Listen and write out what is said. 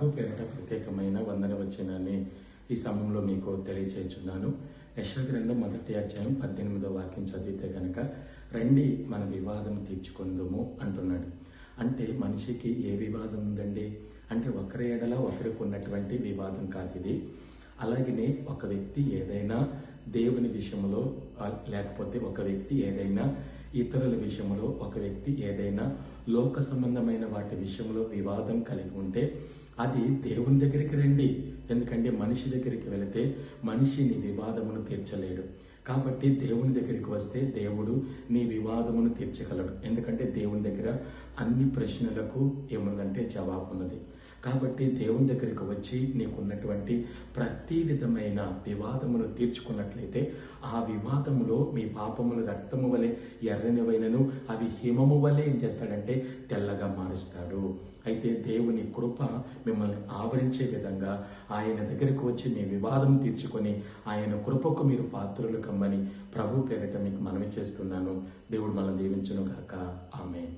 ప్రభు పేరిట ప్రత్యేకమైన వందన వచనాన్ని ఈ సమయంలో మీకు తెలియచేస్తున్నాను. యెషయా గ్రంథం 1వ అధ్యాయం 18వ వాక్యం చదివితే కనుక, రండి మన వివాదం తీర్చుకుందాము అంటున్నాడు. అంటే మనిషికి ఏ వివాదం ఉందండి అంటే ఒకరి ఎడల ఒకరికి ఉన్నటువంటి వివాదం కాదు ఇది. అలాగనే ఒక వ్యక్తి ఏదైనా దేవుని విషయంలో, లేకపోతే ఒక వ్యక్తి ఏదైనా ఇతరుల విషయంలో, ఒక వ్యక్తి ఏదైనా లోక సంబంధమైన వాటి విషయంలో వివాదం కలిగి ఉంటే అది దేవుని దగ్గరికి రండి. ఎందుకంటే మనిషి దగ్గరికి వెళితే మనిషి నీ వివాదమును తీర్చలేడు. కాబట్టి దేవుని దగ్గరికి వస్తే దేవుడు నీ వివాదమును తీర్చగలడు. ఎందుకంటే దేవుని దగ్గర అన్ని ప్రశ్నలకు ఏముందంటే జవాబు ఉన్నది. కాబట్టి దేవుని దగ్గరికి వచ్చి నీకున్నటువంటి ప్రతి విధమైన వివాదమును తీర్చుకున్నట్లయితే ఆ వివాదములో మీ పాపములు రక్తము వలె ఎర్రనివైనను అవి హిమము వలె ఏం చేస్తాడంటే తెల్లగా మారుస్తాడు. అయితే దేవుని కృప మిమ్మల్ని ఆవరించే విధంగా ఆయన దగ్గరికి వచ్చి మీ వివాదం తీర్చుకొని ఆయన కృపకు మీరు పాత్రలు కమ్మని ప్రభు పేరిట మీకు మనవి చేస్తున్నాను. దేవుడు మనల్ని దీవించును గాక. ఆమేన్.